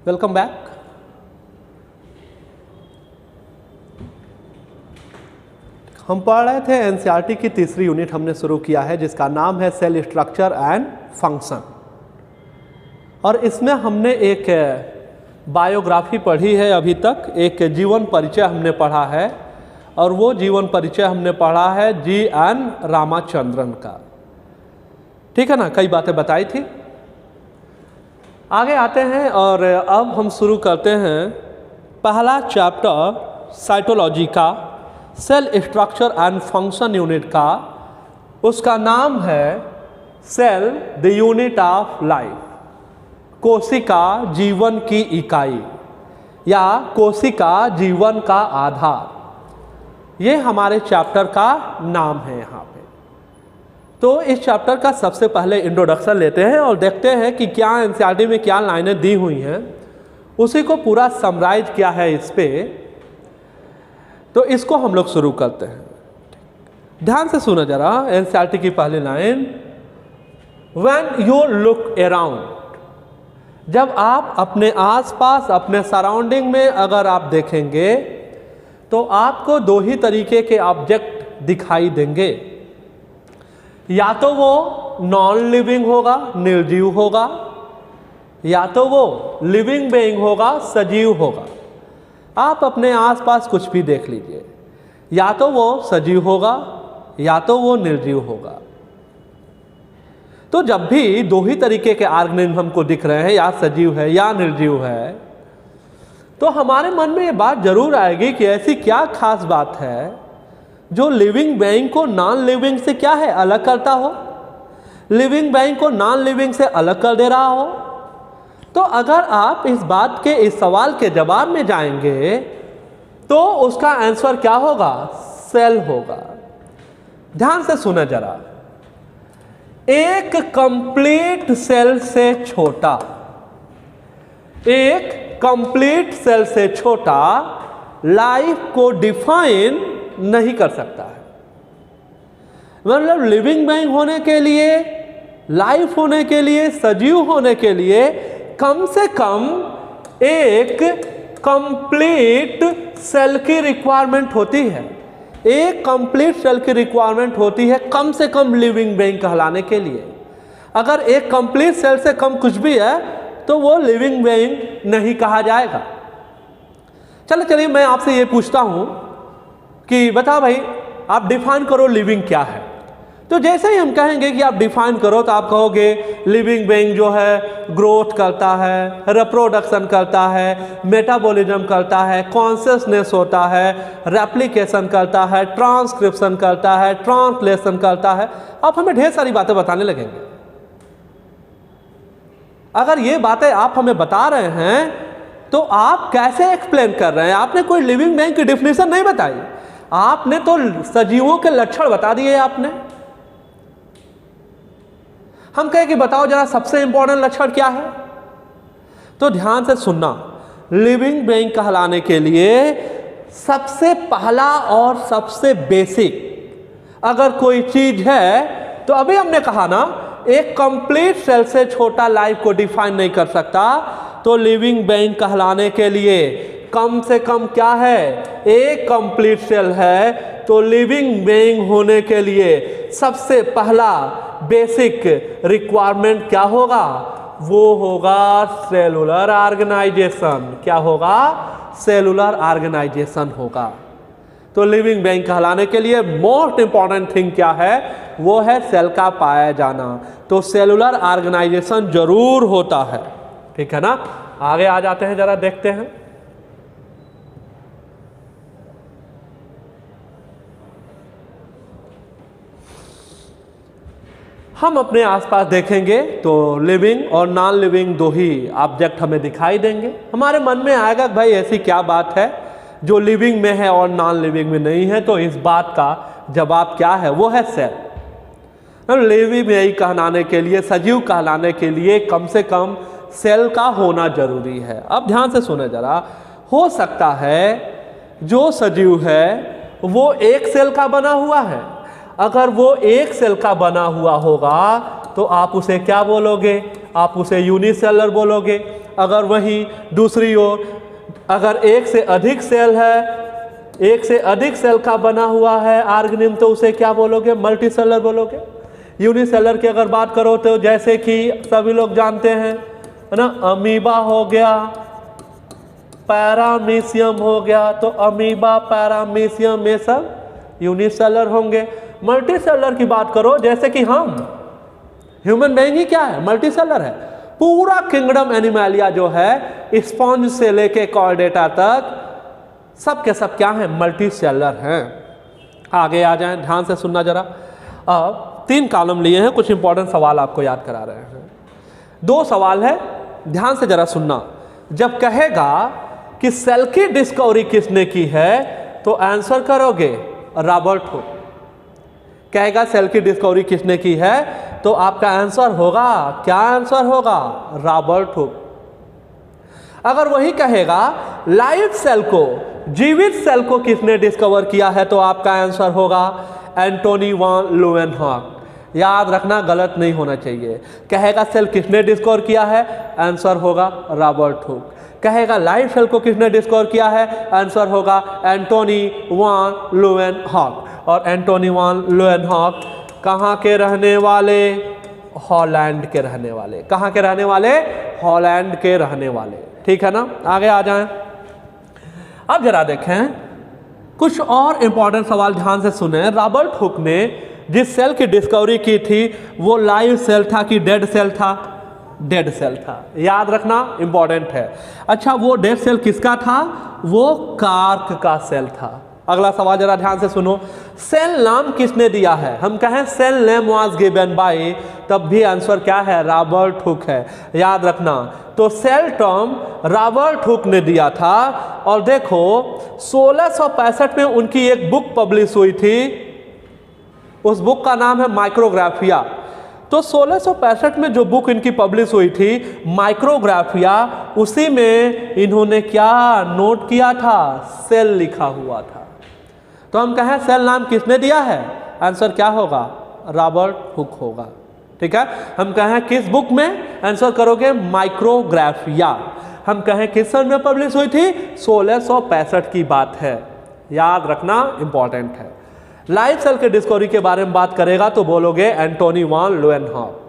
Welcome back. हम पढ़ रहे थे एनसीईआरटी की तीसरी यूनिट हमने शुरू किया है जिसका नाम है सेल स्ट्रक्चर एंड फंक्शन। और इसमें हमने एक बायोग्राफी पढ़ी है, अभी तक एक जीवन परिचय हमने पढ़ा है और वो जीवन परिचय हमने पढ़ा है जी.एन. रामाचंद्रन का। ठीक है ना, कई बातें बताई थी। आगे आते हैं और अब हम शुरू करते हैं पहला चैप्टर साइटोलॉजी का, cell structure and function unit का। उसका नाम है cell the unit of life, कोशिका जीवन की इकाई या कोशिका जीवन का आधार। ये हमारे चैप्टर का नाम है यहाँ पे। तो इस चैप्टर का सबसे पहले इंट्रोडक्शन लेते हैं और देखते हैं कि क्या एनसीईआरटी में क्या लाइनें दी हुई हैं, उसी को पूरा समराइज किया है इस पे। तो इसको हम लोग शुरू करते हैं। ध्यान से सुनो जरा एनसीईआरटी की पहली line, when you look around, जब आप अपने आसपास अपने सराउंडिंग में अगर आप देखेंगे तो आपको दो ही तरीके के ऑब्जेक्ट दिखाई देंगे। या तो वो नॉन लिविंग होगा, निर्जीव होगा, या तो वो लिविंग बीइंग होगा, सजीव होगा। आप अपने आसपास कुछ भी देख लीजिए, या तो वो सजीव होगा या तो वो निर्जीव होगा। तो जब भी दो ही तरीके के ऑर्गेनिज्म हमको दिख रहे हैं, या सजीव है या निर्जीव है, तो हमारे मन में ये बात जरूर आएगी कि ऐसी क्या खास बात है जो लिविंग बीइंग को नॉन लिविंग से क्या है अलग करता हो, लिविंग बीइंग को नॉन लिविंग से अलग कर दे रहा हो। तो अगर आप इस बात के, इस सवाल के जवाब में जाएंगे तो उसका आंसर क्या होगा? सेल होगा। ध्यान से सुना जरा, एक कंप्लीट सेल से छोटा, एक कंप्लीट सेल से छोटा लाइफ को डिफाइन नहीं कर सकता है। मतलब लिविंग बीइंग होने के लिए, लाइफ होने के लिए, सजीव होने के लिए कम से कम एक कंप्लीट सेल की रिक्वायरमेंट होती है। एक कंप्लीट सेल की रिक्वायरमेंट होती है कम से कम लिविंग बीइंग कहलाने के लिए। अगर एक कंप्लीट सेल से कम कुछ भी है तो वो लिविंग बीइंग नहीं कहा जाएगा। चलिए मैं आपसे ये पूछता हूं कि बता भाई, आप डिफाइन करो लिविंग क्या है। तो जैसे ही हम कहेंगे कि आप डिफाइन करो तो आप कहोगे लिविंग बीइंग जो है ग्रोथ करता है, रिप्रोडक्शन करता है, मेटाबॉलिज्म करता है, कॉन्शियसनेस होता है, रेप्लिकेशन करता है, ट्रांसक्रिप्शन करता है, ट्रांसलेशन करता है। आप हमें ढेर सारी बातें बताने लगेंगे। अगर ये बातें आप हमें बता रहे हैं तो आप कैसे एक्सप्लेन कर रहे हैं? आपने कोई लिविंग बीइंग की डेफिनेशन नहीं बताई, आपने तो सजीवों के लक्षण बता दिए। आपने हम कहे कि बताओ जरा सबसे इंपॉर्टेंट लक्षण क्या है, तो ध्यान से सुनना। लिविंग बीइंग कहलाने के लिए सबसे पहला और सबसे बेसिक अगर कोई चीज है तो अभी हमने कहा ना, एक कंप्लीट सेल से छोटा लाइफ को डिफाइन नहीं कर सकता। तो लिविंग बीइंग कहलाने के लिए कम से कम क्या है? एक कंप्लीट सेल है। तो लिविंग बीइंग होने के लिए सबसे पहला बेसिक रिक्वायरमेंट क्या होगा? वो होगा सेलुलर ऑर्गेनाइजेशन। क्या होगा? सेलुलर ऑर्गेनाइजेशन होगा। तो लिविंग बीइंग कहलाने के लिए मोस्ट इंपॉर्टेंट थिंग क्या है? वो है सेल का पाया जाना। तो सेलुलर ऑर्गेनाइजेशन जरूर होता है। ठीक है ना। आगे आ जाते हैं, जरा देखते हैं। हम अपने आसपास देखेंगे तो लिविंग और नॉन लिविंग दो ही ऑब्जेक्ट हमें दिखाई देंगे। हमारे मन में आएगा भाई ऐसी क्या बात है जो लिविंग में है और नॉन लिविंग में नहीं है। तो इस बात का जवाब क्या है? वो है सेल। लिविंग में कहलाने के लिए, सजीव कहलाने के लिए कम से कम सेल का होना जरूरी है। अब ध्यान से सुने जरा, हो सकता है जो सजीव है वो एक सेल का बना हुआ है। अगर वो एक सेल का बना हुआ होगा तो आप उसे क्या बोलोगे? आप उसे यूनिसेलर बोलोगे। अगर वहीं दूसरी ओर अगर एक से अधिक सेल है, एक से अधिक सेल का बना हुआ है ऑर्गेनिज्म, तो उसे क्या बोलोगे? मल्टीसेलर बोलोगे। यूनिसेलर की अगर बात करो तो जैसे कि सभी लोग जानते हैं, है ना, अमीबा हो गया, पैरामीशियम हो गया, तो अमीबा, पैरामीशियम ये सब यूनिसेलर होंगे। मल्टीसेलर की बात करो जैसे कि हम ह्यूमन बीइंग ही क्या है? मल्टीसेलर है। पूरा किंगडम एनिमलिया जो है स्पॉन्ज से लेके कॉर्डेटा तक सब के सब क्या है? मल्टीसेलर हैं। आगे आ जाएं, ध्यान से सुनना जरा। अब 3 कॉलम लिए हैं, कुछ इंपॉर्टेंट सवाल आपको याद करा रहे हैं। 2 सवाल है, ध्यान से जरा सुनना। जब कहेगा कि सेल की डिस्कवरी किसने की है तो आंसर करोगे रॉबर्ट हुक। कहेगा सेल की डिस्कवरी किसने की है तो आपका आंसर होगा, क्या आंसर होगा? Robert Hooke. अगर वही कहेगा लाइव सेल को, जीवित सेल को किसने डिस्कवर किया है तो आपका आंसर होगा एंटोनी वान ल्यूवेनहॉक। याद रखना, गलत नहीं होना चाहिए। कहेगा सेल किसने डिस्कवर किया है, आंसर होगा रॉबर्ट हुक। कहेगा लाइव सेल को किसने डिस्कवर किया है, आंसर होगा एंटोनी वान ल्यूवेनहॉक। और एंटोनी वान ल्यूवेनहॉक कहाँ के रहने वाले? हॉलैंड के रहने वाले। कहाँ के रहने वाले? हॉलैंड के रहने वाले। ठीक है ना, आगे आ जाएं। अब जरा देखें कुछ और इंपॉर्टेंट सवाल, ध्यान से सुने। रॉबर्ट हुक ने जिस सेल की डिस्कवरी की थी वो लाइव सेल था कि डेड सेल था? डेड सेल था। याद रखना, इंपॉर्टेंट है। अच्छा, वो डेड सेल किसका था? वो कार्क का सेल था। अगला सवाल जरा ध्यान से सुनो। सेल नाम किसने दिया है? हम कहें cell name was given by, तब भी आंसर क्या है? रॉबर्ट हुक है। याद रखना, तो सेल टर्म रॉबर्ट हुक ने दिया था। और देखो 1665 में उनकी एक बुक पब्लिश हुई थी, उस बुक का नाम है माइक्रोग्राफिया। तो 1665 में जो बुक इनकी पब्लिश हुई थी माइक्रोग्राफिया, उसी में इन्होंने क्या नोट किया था? सेल लिखा हुआ था। तो हम कहें सेल नाम किसने दिया है? आंसर क्या होगा? रॉबर्ट हुक होगा। ठीक है, हम कहें किस बुक में? आंसर करोगे माइक्रोग्राफिया। हम कहें किस सन में पब्लिश हुई थी? 1665 की बात है। याद रखना, इंपॉर्टेंट है। लाइव सेल के डिस्कवरी के बारे में बात करेगा तो बोलोगे एंटोनी वान ल्यूवेनहॉक।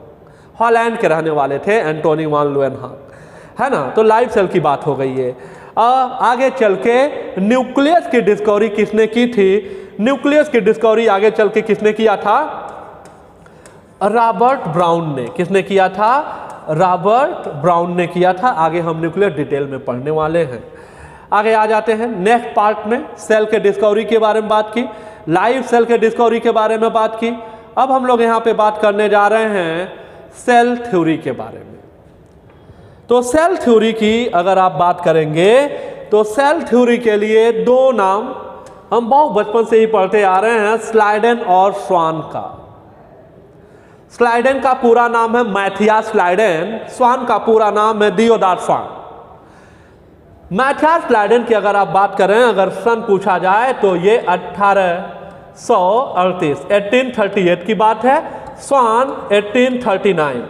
हॉलैंड के रहने वाले थे एंटोनी वान ल्यूवेनहॉक, है ना। तो लाइव सेल की बात हो गई है। आगे चल के न्यूक्लियस की डिस्कवरी किसने की थी? न्यूक्लियस की डिस्कवरी आगे चल के किसने किया था? रॉबर्ट ब्राउन ने। किसने किया था? रॉबर्ट ब्राउन ने किया था। आगे हम न्यूक्लियस डिटेल में पढ़ने वाले हैं। आगे आ जाते हैं नेक्स्ट पार्ट में। सेल के डिस्कवरी के बारे में बात की, लाइव सेल के डिस्कवरी के बारे में बात की। अब हम लोग यहाँ पे बात करने जा रहे हैं सेल थ्योरी के बारे में। तो सेल थ्योरी की अगर आप बात करेंगे तो सेल थ्योरी के लिए 2 नाम हम बहुत बचपन से ही पढ़ते आ रहे हैं, स्लाइडेन और स्वान का। स्लाइडेन का पूरा नाम है मैथियास स्लाइडेन, स्वान का पूरा नाम है दियोदार स्वान। मैथियास स्लाइडेन की अगर आप बात करें, अगर सन पूछा जाए तो ये 1838 की बात है। स्वान 1839।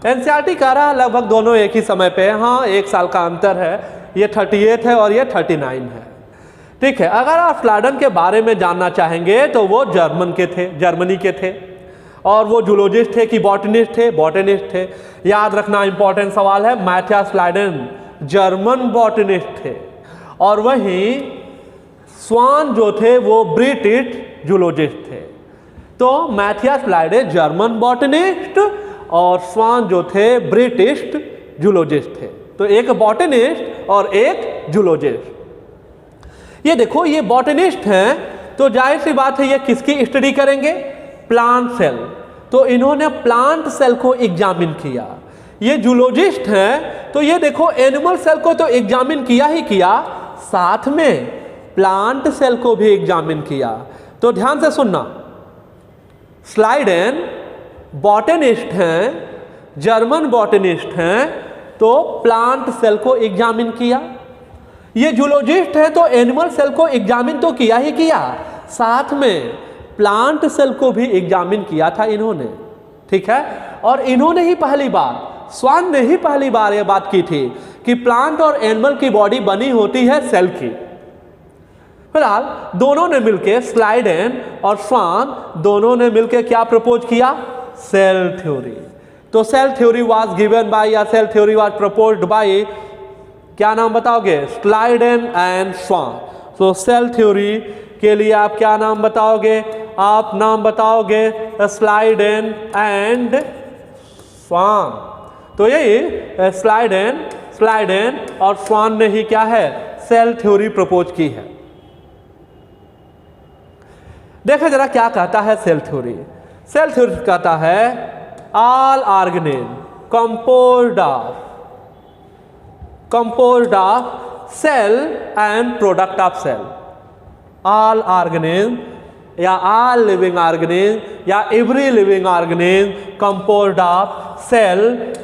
एनसीईआरटी कह रहा है लगभग दोनों एक ही समय पे है। हाँ, 1 साल का अंतर है। ये 38 है और ये 39 है। ठीक है, अगर आप स्लाइडेन के बारे में जानना चाहेंगे तो वो जर्मनी के थे। और वो जूलॉजिस्ट थे कि बॉटनिस्ट थे? बॉटनिस्ट थे। याद रखना, इंपॉर्टेंट सवाल है। मैथियास स्लाइडेन जर्मन बॉटनिस्ट थे और वहीं स्वान जो थे वो ब्रिटिश जूलॉजिस्ट थे। तो मैथियास स्लाइडेन जर्मन बॉटनिस्ट और स्वान जो थे ब्रिटिश जूलॉजिस्ट थे। तो एक बॉटनिस्ट और एक जूलॉजिस्ट। ये देखो, ये बॉटनिस्ट हैं तो जाहिर सी बात है ये किसकी स्टडी करेंगे? Plant cell. तो इन्होंने प्लांट सेल को एग्जामिन किया। ये जूलॉजिस्ट हैं तो ये देखो एनिमल सेल को तो एग्जामिन किया ही किया, साथ में प्लांट सेल को भी एग्जामिन किया। तो ध्यान से सुनना, स्लाइडेन बॉटनिस्ट हैं, जर्मन बॉटनिस्ट हैं, तो प्लांट सेल को एग्जामिन किया। ये जूलॉजिस्ट है तो एनिमल सेल को एग्जामिन तो किया ही किया, साथ में प्लांट सेल को भी एग्जामिन किया था इन्होंने। ठीक है, और इन्होंने ही पहली बार स्वान ने ही पहली बार यह बात की थी कि प्लांट और एनिमल की बॉडी बनी होती है सेल की। फिलहाल दोनों ने मिलकर, स्लाइडेन और स्वान दोनों ने मिलकर क्या प्रपोज किया? Cell theory. तो cell theory was given by या cell theory was proposed by, क्या नाम बताओगे? Schleiden and Schwann. तो सेल थ्योरी के लिए आप क्या नाम बताओगे? आप नाम बताओगे स्लाइडेन एंड स्वान। तो यही स्लाइडेन और स्वान ने ही क्या है? सेल थ्योरी प्रपोज की है। देखो जरा क्या कहता है सेल थ्योरी। सेल थ्योरी कहता है all organism composed of cell and product of cell। all organism या all living organism या every living organism composed of cell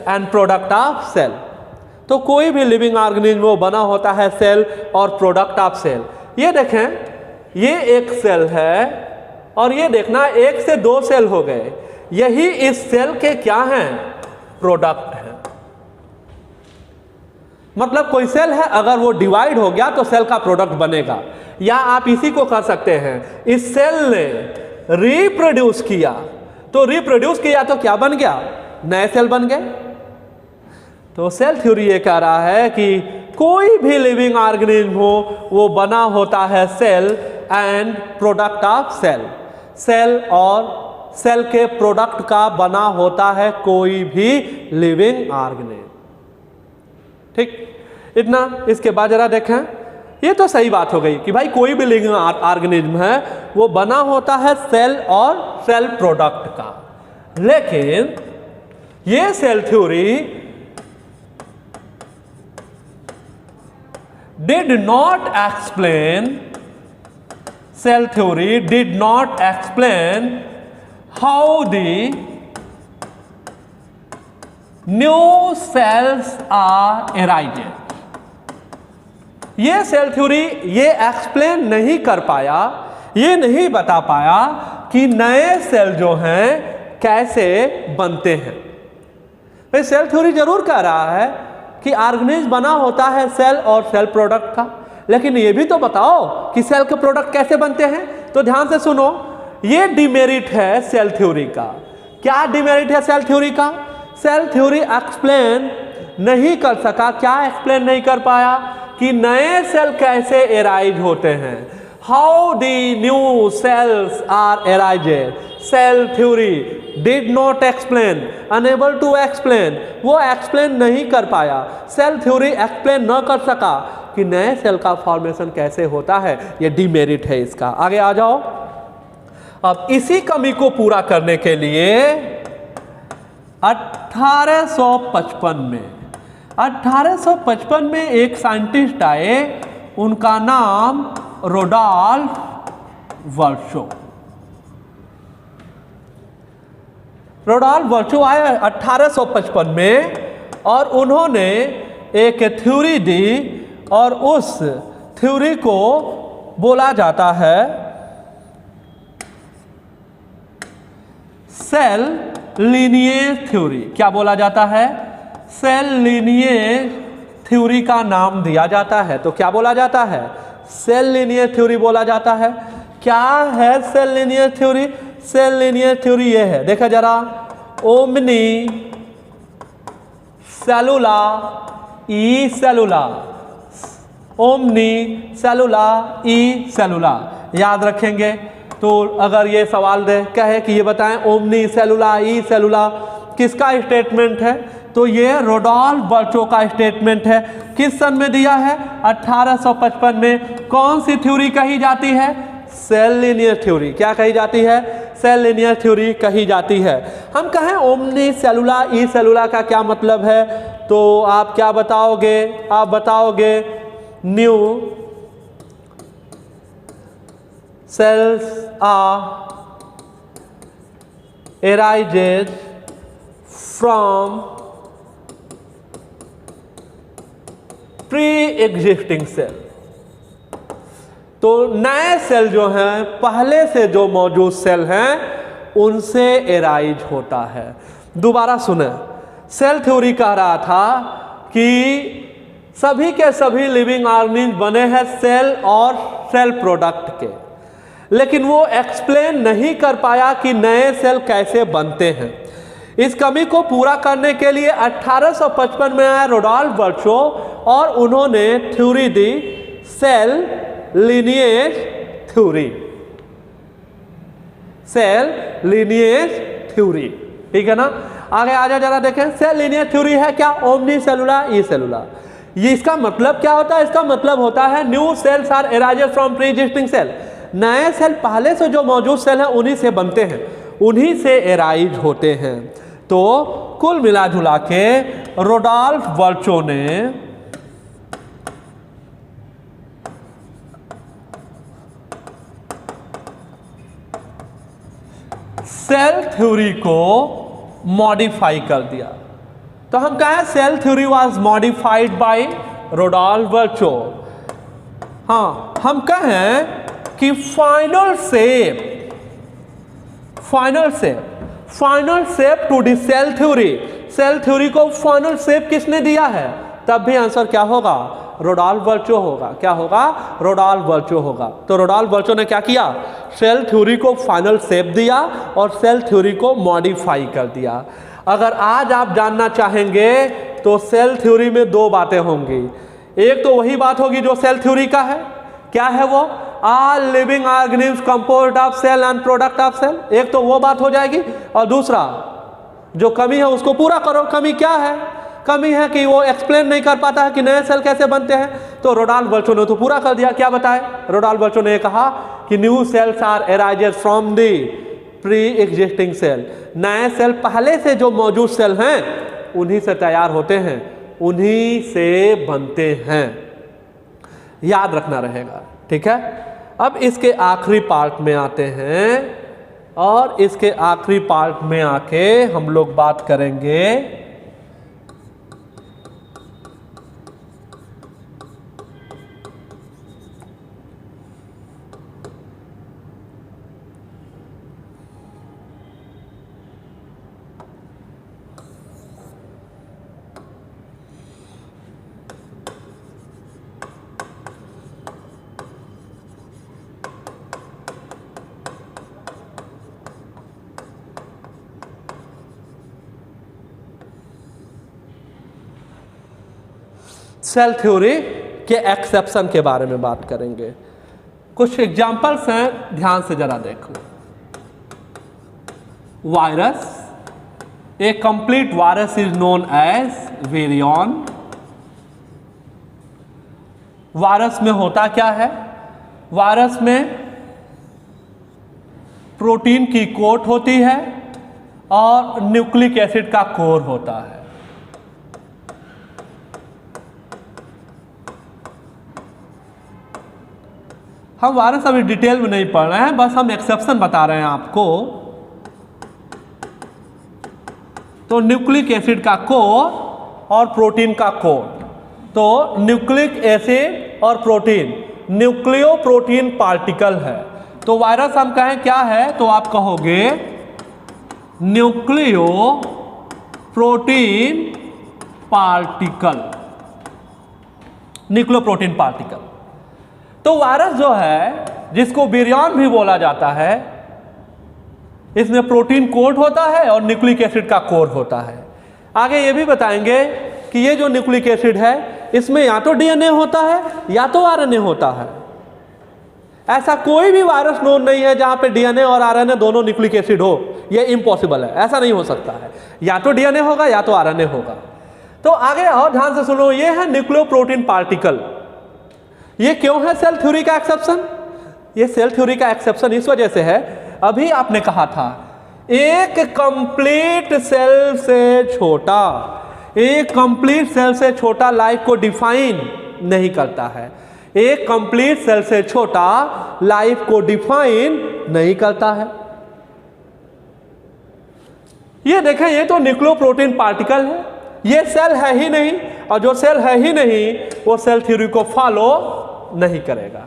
and product of cell। तो कोई भी लिविंग ऑर्गेनिज्म वो बना होता है सेल और प्रोडक्ट ऑफ सेल। ये देखें, ये एक सेल है और ये देखना एक से दो सेल हो गए, यही इस सेल के क्या हैं? प्रोडक्ट हैं। मतलब कोई सेल है, अगर वो डिवाइड हो गया तो सेल का प्रोडक्ट बनेगा। या आप इसी को कर सकते हैं, इस सेल ने रिप्रोड्यूस किया, तो रिप्रोड्यूस किया तो क्या बन गया? नए सेल बन गए। तो सेल थ्योरी ये कह रहा है कि कोई भी लिविंग ऑर्गेनिज्म हो वो बना होता है cell and product of cell. Cell और सेल के प्रोडक्ट का बना होता है कोई भी लिविंग ऑर्गेनिज्म। ठीक, इतना। इसके बाद जरा देखें, ये तो सही बात हो गई कि भाई कोई भी लिविंग ऑर्गेनिज्म है वो बना होता है सेल और सेल प्रोडक्ट का। लेकिन ये cell theory did not explain how the new cells are arising। ये सेल थ्योरी ये एक्सप्लेन नहीं कर पाया, ये नहीं बता पाया कि नए सेल जो हैं कैसे बनते हैं। तो सेल थ्योरी जरूर कह रहा है कि ऑर्गेनिज्म बना होता है सेल और सेल प्रोडक्ट का, लेकिन ये भी तो बताओ कि सेल के प्रोडक्ट कैसे बनते हैं। तो ध्यान से सुनो, ये डिमेरिट है सेल थ्योरी का। क्या डिमेरिट है सेल थ्योरी का? सेल थ्योरी एक्सप्लेन नहीं कर सका। क्या एक्सप्लेन नहीं कर पाया? कि नए सेल कैसे एराइज होते हैं। How the new cells are arised. Cell theory did not explain, unable to explain, वो एक्सप्लेन नहीं कर पाया। सेल थ्योरी एक्सप्लेन न कर सका कि नए सेल का फॉर्मेशन कैसे होता है। ये डिमेरिट है इसका। आगे आ जाओ। अब इसी कमी को पूरा करने के लिए 1855 में एक साइंटिस्ट आए, उनका नाम रोडॉल्फ वर्शो। रोडॉल्फ वर्शो आए 1855 में और उन्होंने एक थ्योरी दी और उस थ्योरी को बोला जाता है सेल लीनिएज थ्योरी। क्या बोला जाता है? सेल लीनिएज थ्योरी का नाम दिया जाता है। तो क्या बोला जाता है? सेल लीनिएज थ्योरी बोला जाता है। क्या है cell lineage theory? Cell lineage theory ये है, देखा जरा, ओमनी सेलुला ई सेलुला, ओमनी सेलुला ई सेलुला। याद रखेंगे तो अगर ये सवाल दे कहे कि ये बताएं ओमनी सेलुला ई सेलुला किसका स्टेटमेंट है, तो ये रोडॉल्फ वर्शो का स्टेटमेंट है। किस सन में दिया है? 1855 में। कौन सी थ्योरी कही जाती है? Cell linear theory. क्या कही जाती है? सेल लीनियर थ्योरी कही जाती है। हम कहें ओमनी सेलुला ई सेलुला का क्या मतलब है, तो आप क्या बताओगे? आप बताओगे new cells are arises from pre-existing cell। तो नए सेल जो हैं, पहले से जो मौजूद सेल हैं, उनसे एराइज होता है। दोबारा सुने, सेल थ्योरी कह रहा था कि सभी के सभी लिविंग ऑर्गेनिज्म बने हैं सेल और सेल प्रोडक्ट के, लेकिन वो एक्सप्लेन नहीं कर पाया कि नए सेल कैसे बनते हैं। इस कमी को पूरा करने के लिए 1855 में आया रुडोल्फ वर्चो और उन्होंने थ्योरी दी cell lineage theory, cell lineage theory. ठीक है ना, आगे आ जाओ जरा देखें। सेल लिनिएज थ्योरी है क्या? ओमनी सेलुलर ई सेलुलर। ये इसका मतलब क्या होता है? इसका मतलब होता है new cells are arises from pre existing cell. नए सेल पहले से जो मौजूद सेल हैं उन्हीं से बनते हैं, उन्हीं से अराइज होते हैं। तो कुल मिला जुला के रुडोल्फ वर्चो ने सेल थ्योरी को मॉडिफाई कर दिया। तो हम कहें cell theory was modified by Rudolf Virchow. हाँ, हम कहें कि final shape to the cell theory, cell theory को फाइनल शेप किसने दिया है? तब भी आंसर क्या होगा? रुडोल्फ वर्चो होगा। क्या होगा? रुडोल्फ वर्चो होगा। तो रुडोल्फ वर्चो ने क्या किया? सेल थ्योरी को फाइनल शेप दिया और सेल थ्योरी को मॉडिफाई कर दिया। अगर आज आप जानना चाहेंगे तो सेल थ्योरी में दो बातें होंगी। एक तो वही बात होगी जो सेल थ्योरी का है, क्या है वो? All living organisms composed of cell and product of cell. एक तो वो बात हो जाएगी, और दूसरा जो कमी है उसको पूरा करो। कमी क्या है? कमी है कि वो एक्सप्लेन नहीं कर पाता है कि नए सेल कैसे बनते हैं। तो रुडोल्फ वर्चो ने तो पूरा कर दिया। क्या बताए? रुडोल्फ वर्चो ने कहा कि new cells are arises from the pre existing cell. नए सेल पहले से जो मौजूद सेल हैं उन्हीं से तैयार होते हैं, उन्हीं से बनते हैं। याद रखना रहेगा। ठीक है, अब इसके आखिरी पार्ट में आते हैं, और इसके आखिरी पार्ट में आके हम लोग बात करेंगे सेल थ्योरी के एक्सेप्शन के बारे में बात करेंगे। कुछ एग्जाम्पल्स हैं, ध्यान से जरा देखो। Virus, a complete virus is known as virion. Virus में होता क्या है? वायरस में प्रोटीन की कोट होती है और न्यूक्लिक एसिड का कोर होता है। हम वायरस अभी डिटेल में नहीं पढ़ रहे हैं, बस हम एक्सेप्शन बता रहे हैं आपको। तो न्यूक्लिक एसिड का कोर और प्रोटीन का कोट। तो न्यूक्लिक एसिड और प्रोटीन न्यूक्लियो प्रोटीन पार्टिकल है। तो वायरस हम कहें क्या है? तो आप कहोगे nucleo protein particle, nucleo protein particle. तो वायरस जो है, जिसको विरियन भी बोला जाता है, इसमें प्रोटीन कोट होता है और न्यूक्लिक एसिड का कोर होता है। आगे ये भी बताएंगे कि ये जो न्यूक्लिक एसिड है इसमें या तो डीएनए होता है या तो आरएनए होता है। ऐसा कोई भी वायरस नोन नहीं है जहां पे डीएनए और आरएनए दोनों न्यूक्लिक एसिड हो। ये इम्पॉसिबल है, ऐसा नहीं हो सकता है। या तो डीएनए होगा या तो आरएनए होगा। तो आगे और ध्यान से सुनो, ये है न्यूक्लियो प्रोटीन पार्टिकल। ये क्यों है सेल थ्योरी का एक्सेप्शन? ये सेल थ्योरी का एक्सेप्शन इस वजह से है, अभी आपने कहा था एक कंप्लीट सेल से छोटा, एक कंप्लीट सेल से छोटा लाइफ को डिफाइन नहीं करता है। एक कंप्लीट सेल से छोटा लाइफ को डिफाइन नहीं करता है। ये देखें, ये तो न्यूक्लियो प्रोटीन पार्टिकल है, ये सेल है ही नहीं, और जो सेल है ही नहीं वो सेल थ्योरी को फॉलो नहीं करेगा।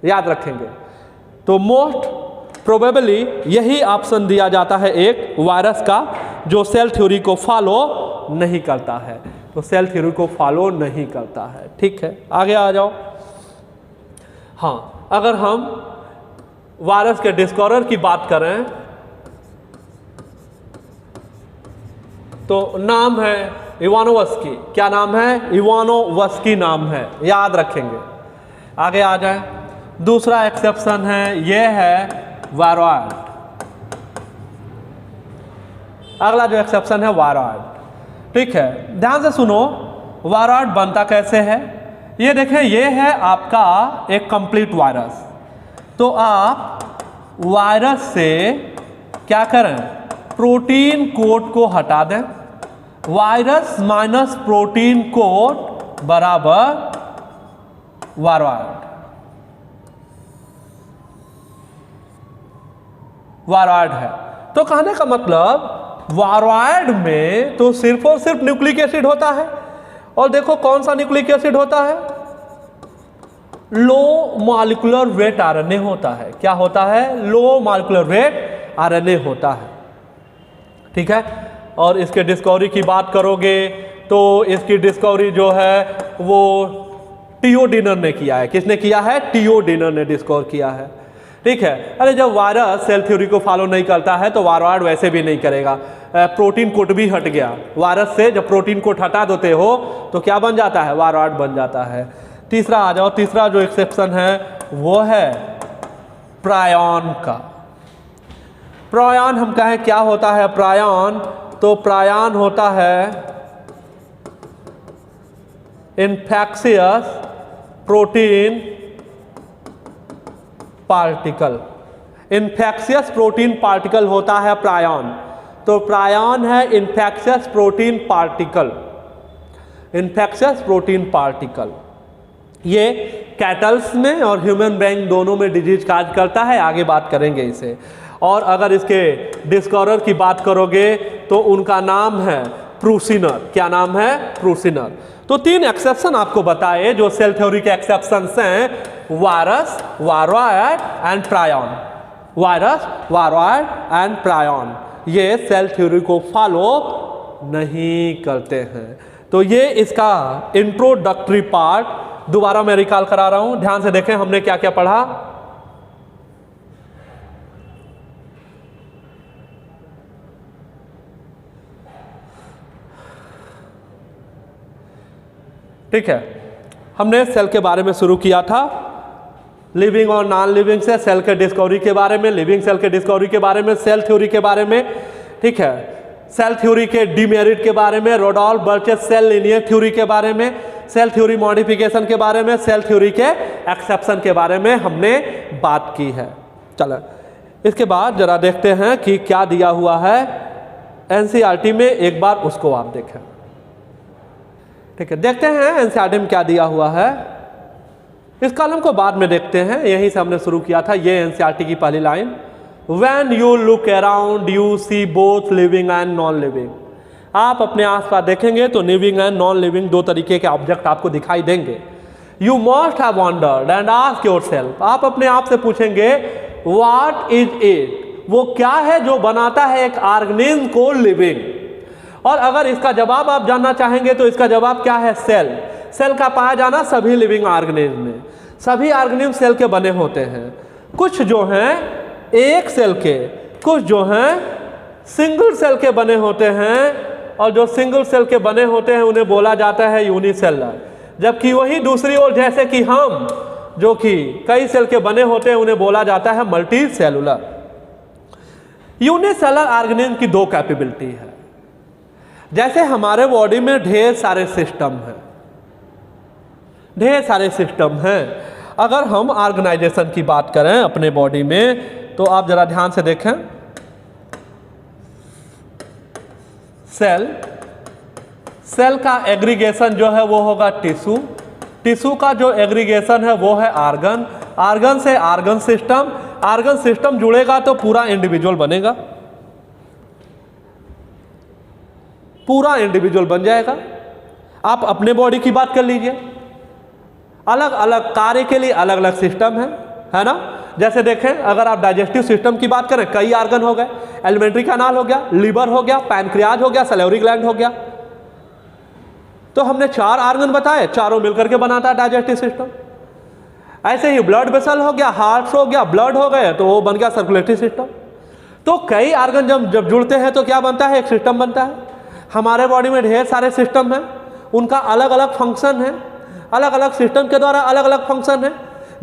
याद रखेंगे। तो मोस्ट प्रोबेबली यही ऑप्शन दिया जाता है एक वायरस का, जो सेल थ्योरी को फॉलो नहीं करता है, तो सेल थ्योरी को फॉलो नहीं करता है। ठीक है, आगे आ जाओ। हाँ, अगर हम वायरस के डिस्कवरर की बात करें तो नाम है इवानोवस्की। क्या नाम है? इवानोवस्की नाम है, याद रखेंगे। आगे आ जाए। दूसरा एक्सेप्शन है, यह है वायरॉइड। अगला जो एक्सेप्शन है वायरॉइड। ठीक है, ध्यान से सुनो, वायरॉइड बनता कैसे है। ये देखें, ये है आपका एक कंप्लीट वायरस। तो आप वायरस से क्या करें? प्रोटीन कोड को हटा दें। वायरस माइनस प्रोटीन कोड बराबर वायरॉइड। वायरॉइड है। तो कहने का मतलब वायरॉइड में तो सिर्फ और सिर्फ न्यूक्लिक एसिड होता है। और देखो कौन सा न्यूक्लिक एसिड होता है? लो मॉलिक्यूलर वेट आरएनए होता है। क्या होता है? लो मॉलिक्यूलर वेट आरएनए होता है। ठीक है, और इसके डिस्कवरी की बात करोगे तो इसकी डिस्कवरी जो है वो टीओ डिनर ने किया है। किसने किया है? टीओ डिनर ने डिस्कवर किया है। ठीक है, अरे जब वायरस सेल थ्योरी को फॉलो नहीं करता है तो वायरॉइड वैसे भी नहीं करेगा। प्रोटीन कोट भी हट गया वायरस से। जब प्रोटीन कोट हटा देते हो तो क्या बन जाता है? वायरॉइड बन जाता है। तीसरा आ जाओ। तीसरा जो एक्सेप्शन है वो है प्रायॉन का। प्रायॉन हम कहें क्या होता है? प्रायॉन तो प्रायॉन होता है infectious protein particle. Infectious protein particle होता है प्रायॉन। तो प्रायॉन है infectious protein particle. Infectious protein particle ये कैटल्स में और ह्यूमन ब्रेन दोनों में डिजीज काज करता है। आगे बात करेंगे इसे। और अगर इसके डिस्कवरर की बात करोगे तो उनका नाम है प्रूसिनर। क्या नाम है? प्रूसिनर। तो 3 एक्सेप्शन आपको बताए जो सेल थ्योरी के एक्सेप्शंस हैं। Virus, viroid and prion. Virus, viroid and prion ये सेल थ्योरी को फॉलो नहीं करते हैं। तो ये इसका इंट्रोडक्टरी पार्ट दोबारा मैं रिकॉल करा रहा हूं। ध्यान से देखें हमने क्या क्या पढ़ा। ठीक है, हमने सेल के बारे में शुरू किया था, लिविंग और नॉन लिविंग से सेल के डिस्कवरी के बारे में, लिविंग सेल के डिस्कवरी के बारे में, सेल थ्योरी के बारे में। ठीक है, सेल थ्योरी के डीमेरिट के बारे में, Rudolf Virchow's cell linear theory के बारे में, सेल थ्योरी मॉडिफिकेशन के बारे में, सेल थ्योरी के एक्सेप्शन के बारे में हमने बात की है। चलो इसके बाद जरा देखते हैं कि क्या दिया हुआ है एनसीईआरटी में। एक बार उसको आप देखें। ठीक है, देखते हैं एनसीईआरटी में क्या दिया हुआ है। इस कॉलम को बाद में देखते हैं, यहीं से हमने शुरू किया था। ये एनसीईआरटी की पहली line, when you look around you see both living and non living. आप अपने आसपास देखेंगे तो लिविंग एंड नॉन लिविंग 2 तरीके के ऑब्जेक्ट आपको दिखाई देंगे। You must have wondered and ask yourself. आप अपने आप से पूछेंगे व्हाट इज इट? वो क्या है जो बनाता है एक ऑर्गेनिज्म को लिविंग? और अगर इसका जवाब आप जानना चाहेंगे तो इसका जवाब क्या है? सेल। सेल का पाया जाना सभी लिविंग ऑर्गेनिज्म में। सभी ऑर्गेनिज्म सेल के बने होते हैं। कुछ जो हैं एक सेल के, कुछ जो हैं सिंगल सेल के बने होते हैं। और जो सिंगल सेल के बने होते हैं उन्हें बोला जाता है यूनिसेलर। जबकि वही दूसरी ओर जैसे कि हम जो कि कई सेल के बने होते हैं उन्हें बोला जाता है मल्टी सेलुलर। यूनिसेलर ऑर्गेनिज्म की 2 कैपेबिलिटी है। जैसे हमारे बॉडी में ढेर सारे सिस्टम हैं, ढेर सारे सिस्टम हैं। अगर हम ऑर्गेनाइजेशन की बात करें अपने बॉडी में तो आप जरा ध्यान से देखें। सेल, सेल का एग्रीगेशन जो है वो होगा टिश्यू। टिश्यू का जो एग्रीगेशन है वो है ऑर्गन। ऑर्गन से ऑर्गन सिस्टम। ऑर्गन सिस्टम जुड़ेगा तो पूरा इंडिविजुअल बनेगा, पूरा इंडिविजुअल बन जाएगा। आप अपने बॉडी की बात कर लीजिए, अलग अलग कार्य के लिए अलग अलग सिस्टम है ना। जैसे देखें, अगर आप डाइजेस्टिव सिस्टम की बात करें, कई आर्गन हो गए, एलिमेंट्री कैनाल हो गया, लीवर हो गया, पैनक्रियाज हो गया, सैलिवरी ग्लैंड हो गया। तो हमने 4 आर्गन बताए, चारों मिलकर के बनाता है डाइजेस्टिव सिस्टम। ऐसे ही ब्लड वेसल हो गया, हार्ट हो गया, ब्लड हो गए तो वो बन गया सर्कुलेटरी सिस्टम। तो कई आर्गन जब जुड़ते हैं तो क्या बनता है, एक सिस्टम बनता है। हमारे बॉडी में ढेर सारे सिस्टम हैं, उनका अलग अलग फंक्शन है, अलग अलग सिस्टम के द्वारा अलग अलग फंक्शन है,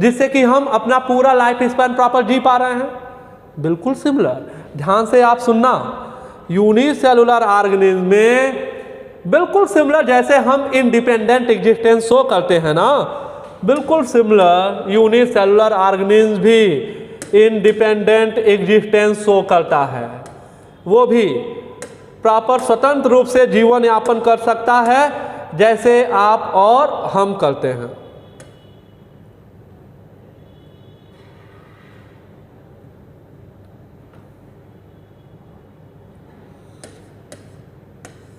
जिससे कि हम अपना पूरा लाइफ स्पैन प्रॉपर जी पा रहे हैं। बिल्कुल सिमिलर, ध्यान से आप सुनना, यूनिसेलुलर ऑर्गेनिज्म में बिल्कुल सिमिलर जैसे हम इंडिपेंडेंट एग्जिस्टेंस शो करते हैं ना, बिल्कुल सिमिलर यूनिसेलुलर ऑर्गेनिज्म भी इंडिपेंडेंट एग्जिस्टेंस शो करता है। वो भी प्रॉपर स्वतंत्र रूप से जीवन यापन कर सकता है जैसे आप और हम करते हैं।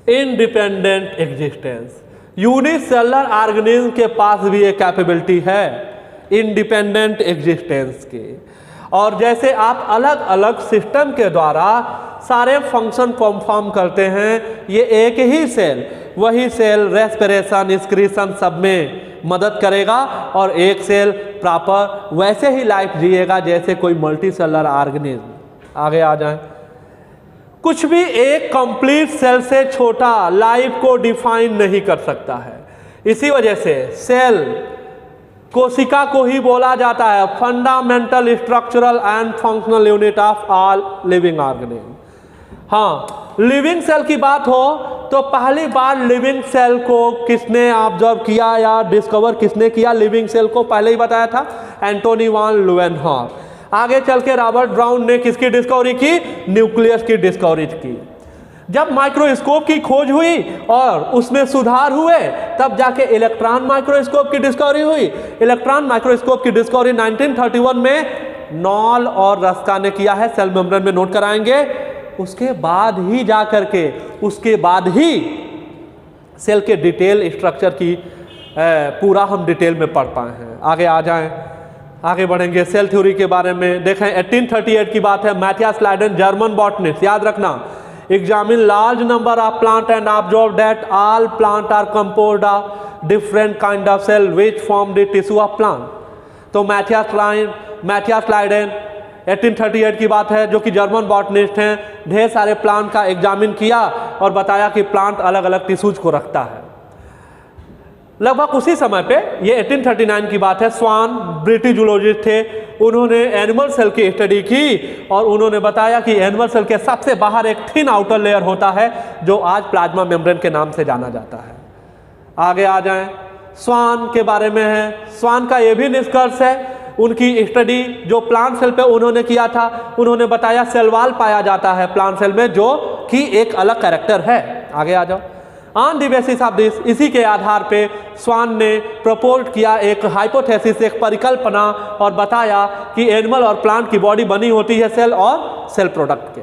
इंडिपेंडेंट एग्जिस्टेंस, यूनिसेलुलर ऑर्गेनिज्म के पास भी एक कैपेबिलिटी है इंडिपेंडेंट एग्जिस्टेंस की। और जैसे आप अलग अलग सिस्टम के द्वारा सारे फंक्शन परफॉर्म करते हैं, ये एक ही सेल, वही सेल रेस्पिरेशन, एक्सक्रीशन सब में मदद करेगा और एक सेल प्रॉपर वैसे ही लाइफ जिएगा जैसे कोई मल्टी सेलुलर ऑर्गेनिज्म। आगे आ जाए, कुछ भी एक कंप्लीट सेल से छोटा लाइफ को डिफाइन नहीं कर सकता है। इसी वजह से सेल, कोशिका को ही बोला जाता है fundamental structural and functional unit of all living organism. हाँ, लिविंग सेल की बात हो तो पहली बार लिविंग सेल को किसने ऑब्जर्व किया या डिस्कवर किसने किया, लिविंग सेल को पहले ही बताया था एंटोनी वान लुएनहॉफ। आगे चल के रॉबर्ट ब्राउन ने किसकी डिस्कवरी की, न्यूक्लियस की डिस्कवरी की। जब माइक्रोस्कोप की खोज हुई और उसमें सुधार हुए, तब जाके इलेक्ट्रॉन माइक्रोस्कोप की डिस्कवरी हुई। इलेक्ट्रॉन माइक्रोस्कोप की डिस्कवरी 1931 में नॉल और रस्का ने किया है, सेल मेम्ब्रेन में नोट कराएंगे। उसके बाद ही जा करके, उसके बाद ही सेल के डिटेल स्ट्रक्चर की पूरा हम डिटेल में पढ़ पाए हैं। आगे आ जाएं, आगे बढ़ेंगे। सेल थ्योरी के बारे में देखें, 1838 की बात है, मैथियास लाइडेन जर्मन बॉटनिस्ट, याद रखना, examine large number of plant and observe that all plant are composed of different kind of cell which form the tissue of plant. तो मैथियास लाइडेन 1838 की बात है, जो कि जर्मन बॉटनिस्ट हैं, ढेर सारे प्लांट का एग्जामिन किया और बताया कि प्लांट अलग अलग टिश्यूज को रखता है। लगभग उसी समय पे, ये 1839 की बात है, स्वान ब्रिटिश जूलॉजिस्ट थे, उन्होंने एनिमल सेल की स्टडी की और उन्होंने बताया कि एनिमल सेल के सबसे बाहर एक थिन आउटर लेयर होता है जो आज प्लाज्मा मेम्ब्रेन के नाम से जाना जाता है। आगे आ जाएं, स्वान के बारे में है, स्वान का ये भी निष्कर्ष है, उनकी स्टडी जो प्लांट सेल पे उन्होंने किया था, उन्होंने बताया सेल वॉल पाया जाता है प्लांट सेल में जो कि एक अलग कैरेक्टर है। आगे आ जाओ, on the basis of this, इसी के आधार पे स्वान ने प्रपोज किया एक हाइपोथेसिस, एक परिकल्पना, और बताया कि एनिमल और प्लांट की बॉडी बनी होती है सेल और सेल प्रोडक्ट के।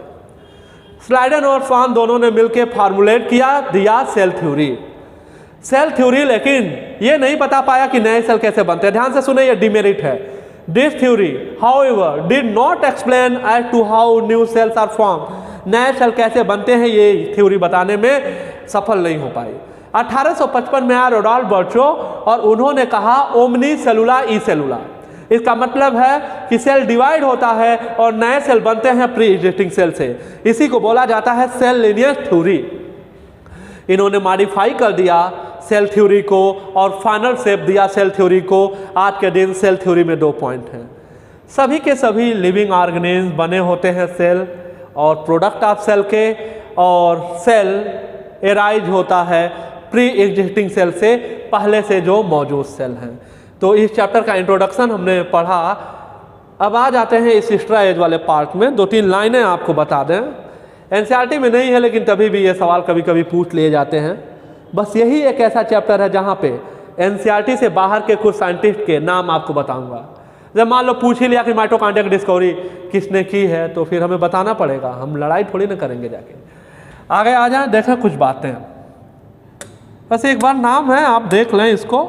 स्लाइडन और स्वान दोनों ने मिलकर फार्मूलेट किया, दिया सेल थ्योरी। सेल थ्योरी लेकिन ये नहीं बता पाया कि नए सेल कैसे बनते हैं। ध्यान से सुने, ये डिमेरिट है। This theory however did not explain as to how new cells are form. नए सेल कैसे बनते हैं ये थ्योरी बताने में सफल नहीं हो पाई। 1855 में आया रोडोल्फ बर्चो और उन्होंने कहा ओमनी सेलुला ई सेलुला। इसका मतलब है कि सेल डिवाइड होता है और नए सेल बनते हैं प्री एग्जिस्टिंग सेल से। इसी को बोला जाता है सेल लिनियर थ्योरी। इन्होंने मॉडिफाई कर दिया सेल थ्योरी को और फाइनल शेप दिया सेल थ्योरी को। आज के दिन सेल थ्योरी में 2 पॉइंट हैं। सभी के सभी लिविंग ऑर्गेनिज्म बने होते हैं सेल और प्रोडक्ट ऑफ सेल के, और सेल एराइज होता है प्री एग्जिस्टिंग सेल से, पहले से जो मौजूद सेल हैं। तो इस चैप्टर का इंट्रोडक्शन हमने पढ़ा। अब आ जाते हैं इस एक्स्ट्रा एज वाले पार्ट में। 2-3 लाइनें आपको बता दें, एनसीईआरटी में नहीं है लेकिन तभी भी ये सवाल कभी कभी पूछ लिए जाते हैं। बस यही एक ऐसा चैप्टर है जहाँ पे एनसीईआरटी से बाहर के कुछ साइंटिस्ट के नाम आपको बताऊंगा। जब मान लो पूछ ही लिया कि माइटोकॉन्ड्रिया की डिस्कवरी किसने की है, तो फिर हमें बताना पड़ेगा, हम लड़ाई थोड़ी ना करेंगे जाके। आगे आ जाए, देखें कुछ बातें। बस एक बार नाम है, आप देख लें इसको,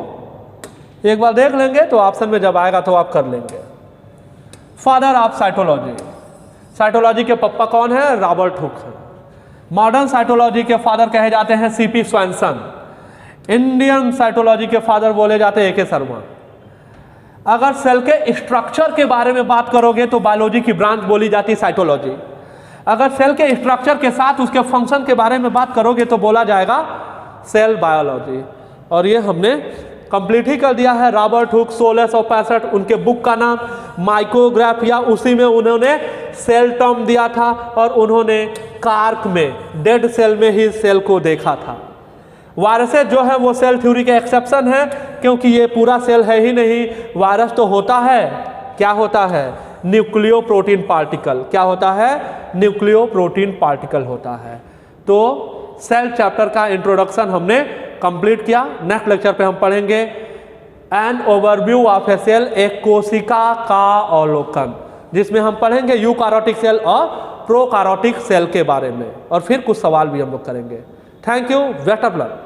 एक बार देख लेंगे तो ऑप्शन में जब आएगा तो आप कर लेंगे। Father of cytology. साइटोलॉजी के पप्पा कौन है? रॉबर्ट हुक है। मॉडर्न साइटोलॉजी के फादर कहे जाते हैं सीपी स्वैनसन। इंडियन साइटोलॉजी के फादर बोले जाते हैं एके शर्मा। अगर सेल के स्ट्रक्चर के बारे में बात करोगे तो बायोलॉजी की ब्रांच बोली जाती है साइटोलॉजी। अगर सेल के स्ट्रक्चर के साथ उसके फंक्शन के बारे में बात करोगे तो बोला जाएगा सेल बायोलॉजी। और ये हमने कंप्लीट ही कर दिया है। रॉबर्ट हुक 1665, उनके बुक का नाम माइक्रोग्राफिया, उसी में उन्होंने सेल टर्म दिया था और उन्होंने कार्क में डेड सेल में ही सेल को देखा था। वायरसेस जो है वो सेल थ्योरी के एक्सेप्शन है, क्योंकि ये पूरा सेल है ही नहीं। वायरस तो होता है, क्या होता है? Nucleoprotein particle. क्या होता है? न्यूक्लियो प्रोटीन पार्टिकल होता है। तो सेल चैप्टर का इंट्रोडक्शन हमने कंप्लीट किया। नेक्स्ट लेक्चर पे हम पढ़ेंगे an overview of a cell, एक कोशिका का अवलोकन, जिसमें हम पढ़ेंगे यूकारोटिक सेल और प्रोकारोटिक सेल के बारे में, और फिर कुछ सवाल भी हम लोग करेंगे। Thank you, best of luck.